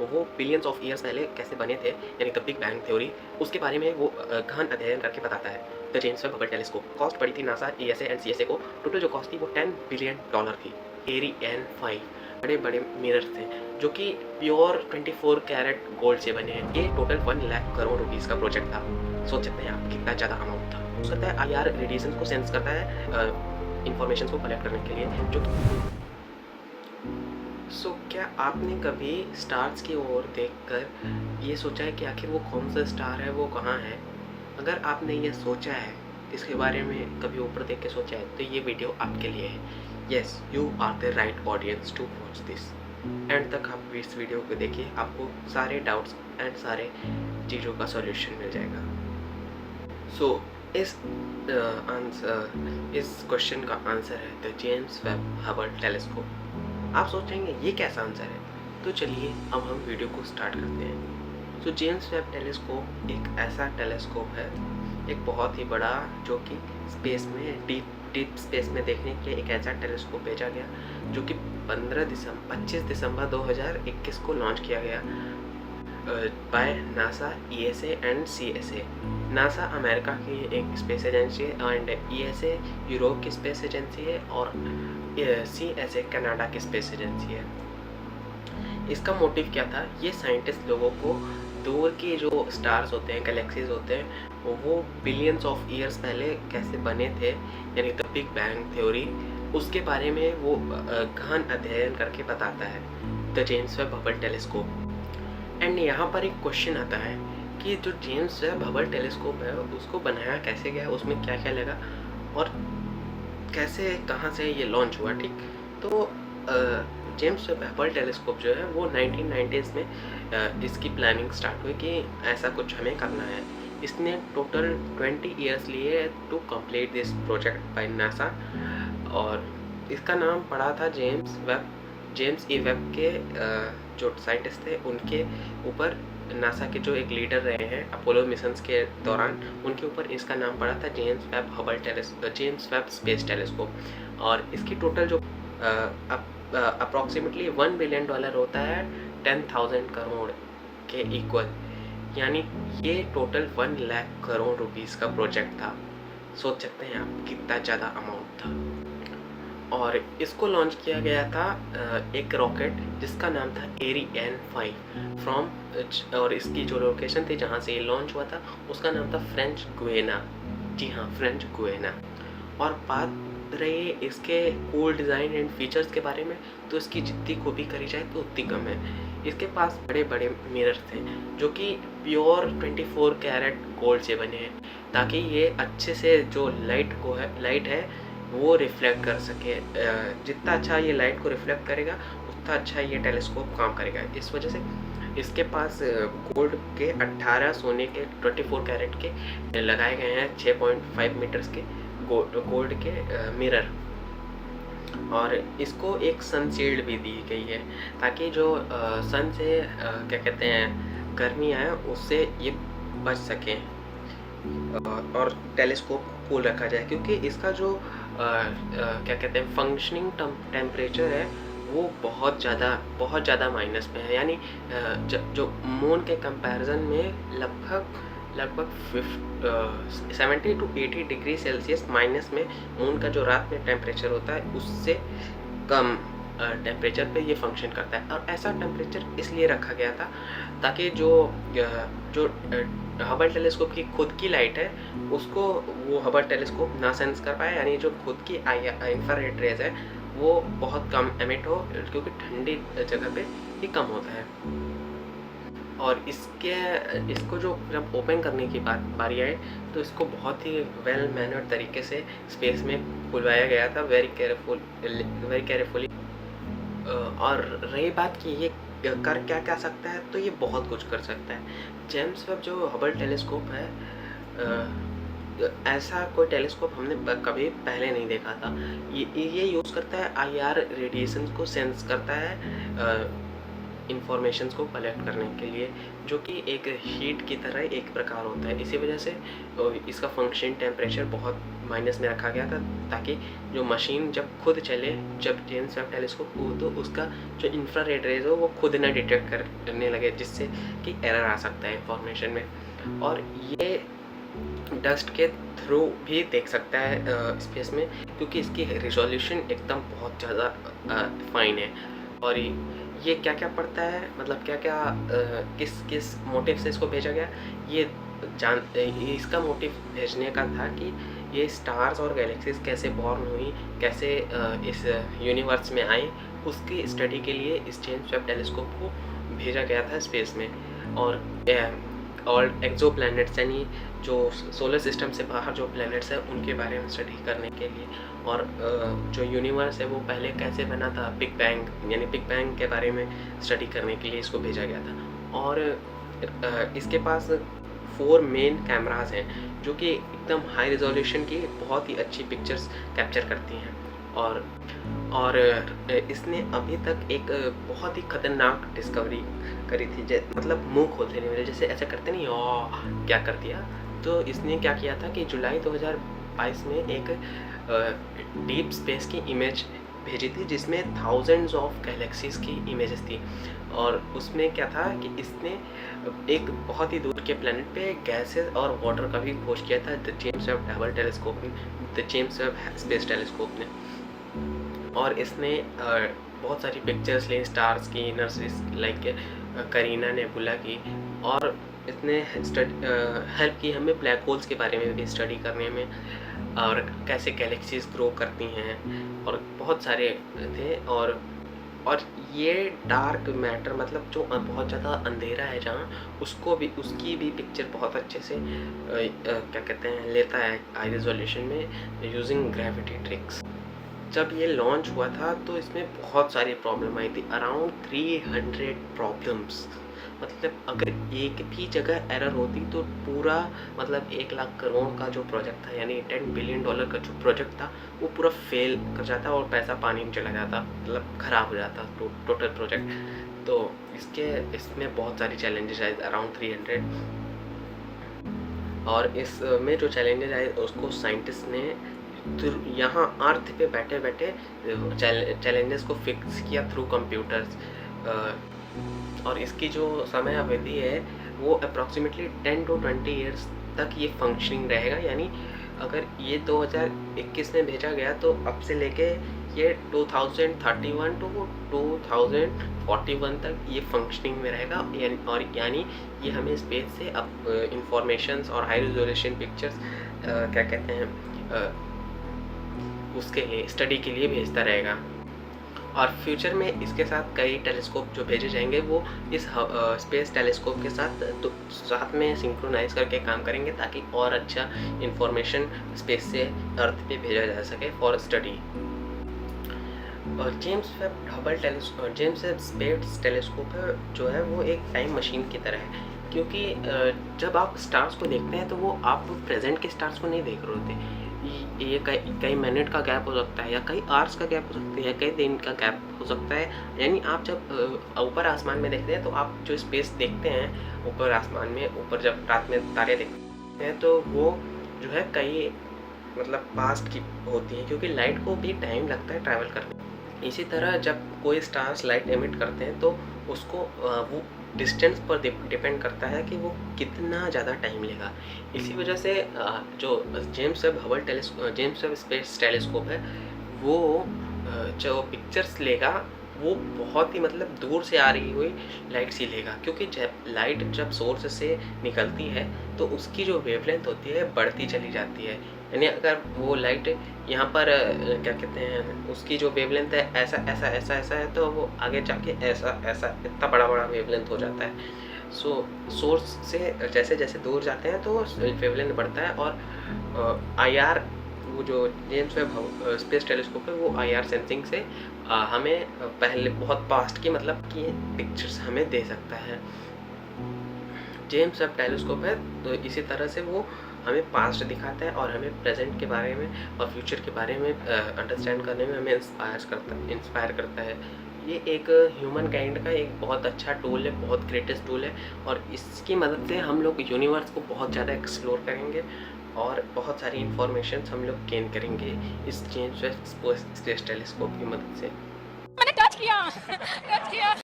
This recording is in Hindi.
वो बिलियंस ऑफ ईयर्स पहले कैसे बने थे, यानी द बिग बैंग थ्योरी, उसके बारे में वो गहन अध्ययन करके बताता है। The James Webb Hubble telescope cost पड़ी थी नासा, ईएसए एंड सीएसए को। टोटल जो कॉस्ट थी वो $10 बिलियन थी। एरियन 5 बड़े बड़े मिरर थे जो कि प्योर 24 कैरेट गोल्ड से बने हैं। ये टोटल 1 लाख करोड़ रुपीस का प्रोजेक्ट था। सोच सकते हैं आप कितना ज़्यादा अमाउंट था। हो सकता है आईआर रेडिएशन को सेंस करता है इंफॉर्मेशन को कलेक्ट करने के लिए जो क्या आपने कभी स्टार्स की ओर देखकर ये सोचा है कि आखिर वो कौन सा स्टार है, वो कहाँ है? अगर आपने ये सोचा है, इसके बारे में कभी ऊपर देख के सोचा है, तो ये वीडियो आपके लिए है। Yes, you are the right audience to watch this. End तक आप इस वीडियो को देखिए, आपको सारे डाउट्स एंड सारे चीज़ों का सॉल्यूशन मिल जाएगा। इस क्वेश्चन का आंसर है the James Webb Hubble telescope. आप सोचेंगे ये कैसा आंसर है, तो चलिए अब हम वीडियो को स्टार्ट करते हैं। जेम्स वेब टेलीस्कोप एक ऐसा टेलीस्कोप है, एक बहुत ही बड़ा, जो कि स्पेस में डीप स्पेस में देखने के लिए एक ऐसा टेलीस्कोप भेजा गया जो कि 25 दिसंबर 2021 को लॉन्च किया गया by NASA, ESA and CSA. NASA America की एक स्पेस एजेंसी है एंड ईएसए यूरोप की स्पेस एजेंसी है और सीएसए कनाडा की स्पेस एजेंसी है। इसका मोटिव क्या था? ये साइंटिस्ट लोगों को दूर के जो स्टार्स होते हैं, गैलेक्सीज होते हैं, वो बिलियंस ऑफ ईयर्स पहले कैसे बने थे, यानी द बिग बैंग थ्योरी, उसके बारे में वो गहन अध्ययन करके बताता है the James Webb Hubble telescope. And यहाँ पर एक क्वेश्चन आता है कि जो जेम्स वेब हबल टेलीस्कोप है उसको बनाया कैसे गया, उसमें क्या क्या लगा और कैसे, कहाँ से ये लॉन्च हुआ, ठीक? तो जेम्स वेब हबल टेलीस्कोप जो है वो 1990s में इसकी प्लानिंग स्टार्ट हुई कि ऐसा कुछ हमें करना है। इसने टोटल 20 ईयर्स लिए to complete this project by NASA और इसका नाम पड़ा था जेम्स ई वेब के जो साइंटिस्ट थे उनके ऊपर। नासा के जो एक लीडर रहे हैं अपोलो मिशंस के दौरान, उनके ऊपर इसका नाम पड़ा था जेम्स वेब स्पेस टेलीस्कोप। और इसकी टोटल जो अप्रॉक्सीमेटली $1 बिलियन होता है 10,000 करोड़ के इक्वल, यानी ये टोटल 1 लाख करोड़ रुपीस का प्रोजेक्ट था। सोच सकते हैं आप कितना ज़्यादा अमाउंट था। और इसको लॉन्च किया गया था एक रॉकेट जिसका नाम था एरियन 5 और इसकी जो लोकेशन थी जहाँ से ये लॉन्च हुआ था उसका नाम था फ्रेंच गुएना। जी हाँ, फ्रेंच गुएना। और बात रही इसके कूल डिज़ाइन एंड फीचर्स के बारे में, तो इसकी जितनी खूबी करी जाए तो उतनी कम है। इसके पास बड़े बड़े मिरर थे जो कि प्योर 24 कैरेट गोल्ड से बने हैं, ताकि ये अच्छे से जो लाइट है वो रिफ्लेक्ट कर सके। जितना अच्छा ये लाइट को रिफ्लेक्ट करेगा उतना अच्छा ये टेलीस्कोप काम करेगा। इस वजह से इसके पास गोल्ड के 18, सोने के 24 कैरेट के लगाए गए हैं 6.5 मीटर्स के गोल्ड के मिरर। और इसको एक सन शील्ड भी दी गई है ताकि जो सन से क्या कहते हैं गर्मी आए उससे ये बच सके और टेलीस्कोप कूल रखा जाए, क्योंकि इसका जो क्या कहते हैं फंक्शनिंग टेम्परेचर है वो बहुत ज़्यादा माइनस में है। यानी जो मून के कंपैरिजन में लगभग 70 to 80 डिग्री सेल्सियस माइनस में मून का जो रात में टेम्परेचर होता है उससे कम टेम्परेचर पे ये फंक्शन करता है। और ऐसा टेम्परेचर इसलिए रखा गया था ताकि जो हबल टेलीस्कोप की खुद की लाइट है उसको वो हबल टेलीस्कोप ना सेंस कर पाए, यानी जो खुद की इंफ्रारेड रेज है वो बहुत कम एमिट हो, क्योंकि ठंडी जगह पे ये कम होता है। और इसको जो जब ओपन करने की बारी आए तो इसको बहुत ही वेल मैनर्ड तरीके से स्पेस में खुलवाया गया था, वेरी केयरफुली। और रही बात कि ये कर क्या सकता है, तो ये बहुत कुछ कर सकता है। जेम्स वेब जो हबल टेलीस्कोप है, ऐसा कोई टेलीस्कोप हमने कभी पहले नहीं देखा था। ये यूज़ करता है आईआर रेडिएशन को सेंस करता है इंफॉर्मेशंस को कलेक्ट करने के लिए, जो कि एक हीट की तरह एक प्रकार होता है। इसी वजह से इसका फंक्शन टेम्परेचर बहुत माइनस में रखा गया था, ताकि जो मशीन जब खुद चले, जब जेम्स वेब टेलीस्कोप हो, तो उसका जो इंफ्रारेड रेज हो वो खुद ना डिटेक्ट करने लगे, जिससे कि एरर आ सकता है इंफॉर्मेशन में। और ये डस्ट के थ्रू भी देख सकता है स्पेस में, क्योंकि इसकी रिजोल्यूशन एकदम बहुत ज़्यादा फाइन है। और ये क्या क्या पड़ता है, मतलब क्या क्या किस किस मोटिव से इसको भेजा गया, ये इसका मोटिव भेजने का था कि ये स्टार्स और गैलेक्सीज कैसे बॉर्न हुई, कैसे इस यूनिवर्स में आई, उसकी स्टडी के लिए इस जेम्स वेब टेलीस्कोप को भेजा गया था स्पेस में। और एक्सो प्लैनेट्स यानी जो सोलर सिस्टम से बाहर जो प्लैनेट्स हैं उनके बारे में स्टडी करने के लिए, और जो यूनिवर्स है वो पहले कैसे बना था, बिग बैंग यानी बिग बैंग के बारे में स्टडी करने के लिए इसको भेजा गया था। और इसके पास 4 मेन कैमरास हैं जो कि एकदम हाई रिजोल्यूशन की बहुत ही अच्छी पिक्चर्स कैप्चर करती हैं। और इसने अभी तक एक बहुत ही ख़तरनाक डिस्कवरी करी थी, मतलब मुंह खोल देने वाले, जैसे ऐसा करते नहीं, ओ क्या कर दिया। तो इसने क्या किया था कि जुलाई 2022 में एक डीप स्पेस की इमेज भेजी थी, जिसमें थाउजेंड्स ऑफ गैलेक्सीज की इमेजेस थी। और उसमें क्या था कि इसने एक बहुत ही दूर के प्लैनेट पे गैसेस और वाटर का भी खोज किया था the James Webb Hubble telescope ने, the James Webb space telescope ने। और इसने बहुत सारी पिक्चर्स ली स्टार्स की, नर्सरीज लाइक करीना नेबुला की, और इसने हेल्प की हमें ब्लैक होल्स के बारे में भी स्टडी करने में, और कैसे गैलेक्सीज ग्रो करती हैं, और बहुत सारे थे। और ये डार्क मैटर, मतलब जो बहुत ज़्यादा अंधेरा है जहाँ, उसकी भी पिक्चर बहुत अच्छे से क्या कहते हैं लेता है हाई रिजोल्यूशन में यूजिंग ग्रेविटी ट्रिक्स। जब ये लॉन्च हुआ था तो इसमें बहुत सारी प्रॉब्लम आई थी, अराउंड 300 प्रॉब्लम्स। मतलब अगर एक भी जगह एरर होती तो पूरा, मतलब 1 लाख करोड़ का जो प्रोजेक्ट था, यानी $10 बिलियन का जो प्रोजेक्ट था, वो पूरा फेल कर जाता और पैसा पानी में चला जाता, मतलब ख़राब हो जाता टोटल प्रोजेक्ट। तो इसमें बहुत सारी चैलेंजेस आए, अराउंड 300। और इसमें जो चैलेंजेस आए उसको साइंटिस्ट ने यहाँ अर्थ पे बैठे बैठे चैलेंजेस को फिक्स किया थ्रू कंप्यूटर्स। और इसकी जो समय अवधि है वो अप्रॉक्सीमेटली 10 to 20 ईयर्स तक ये फंक्शनिंग रहेगा। यानी अगर ये 2021 में भेजा गया तो अब से लेके ये 2031 to 2041 तक ये फंक्शनिंग में रहेगा। यानी ये हमें स्पेस से अब इंफॉर्मेशंस और हाई रिजोल्यूशन पिक्चर्स क्या कहते हैं उसके लिए स्टडी के लिए भेजता रहेगा। और फ्यूचर में इसके साथ कई टेलीस्कोप जो भेजे जाएंगे वो इस स्पेस टेलीस्कोप के साथ में सिंक्रोनाइज करके काम करेंगे, ताकि और अच्छा इंफॉर्मेशन स्पेस से अर्थ पे भेजा जा सके फॉर स्टडी। और जेम्स वेब स्पेस टेलीस्कोप जो है वो एक टाइम मशीन की तरह है, क्योंकि जब आप स्टार्स को देखते हैं तो वो आप प्रेजेंट के स्टार्स को नहीं देख रहे होते। ये कई मिनट का गैप हो सकता है, या कई आवर्स का गैप हो सकता है, या कई दिन का गैप हो सकता है। यानी आप जब ऊपर आसमान में देखते हैं तो आप जो स्पेस देखते हैं ऊपर आसमान में, ऊपर जब रात में तारे देखते हैं तो वो जो है कई मतलब पास्ट की होती हैं, क्योंकि लाइट को भी टाइम लगता है ट्रैवल करने। इसी तरह जब कोई स्टार्स लाइट एमिट करते हैं तो उसको वो डिस्टेंस पर डिपेंड करता है कि वो कितना ज़्यादा टाइम लेगा। इसी वजह से जो जेम्स वेब स्पेस टेलीस्कोप है वो जो पिक्चर्स लेगा वो बहुत ही मतलब दूर से आ रही हुई लाइट सी लेगा, क्योंकि जब सोर्स से निकलती है तो उसकी जो वेवलेंथ होती है बढ़ती चली जाती है। यानी अगर वो लाइट यहाँ पर क्या कहते हैं उसकी जो वेवलेंथ है ऐसा है, तो वो आगे जाके ऐसा इतना बड़ा वेवलेंथ हो जाता है। सोर्स से जैसे जैसे दूर जाते हैं तो वेवलेंथ बढ़ता है। और IR वो जो जेम्स वेब स्पेस टेलीस्कोप है वो IR सेंसिंग से हमें पहले बहुत पास्ट की मतलब कि पिक्चर्स हमें दे सकता है। जेम्स वेब टेलीस्कोप है तो इसी तरह से वो हमें पास्ट दिखाता है और हमें प्रेजेंट के बारे में और फ्यूचर के बारे में अंडरस्टैंड करने में हमें इंस्पायर करता है। ये एक ह्यूमन काइंड का एक बहुत अच्छा टूल है, बहुत ग्रेटेस्ट टूल है, और इसकी मदद से हम लोग यूनिवर्स को बहुत ज़्यादा एक्सप्लोर करेंगे और बहुत सारी इंफॉर्मेशन हम लोग गेन करेंगे इस जेम्स वेब स्पेस टेलीस्कोप की मदद से। मैंने टच किया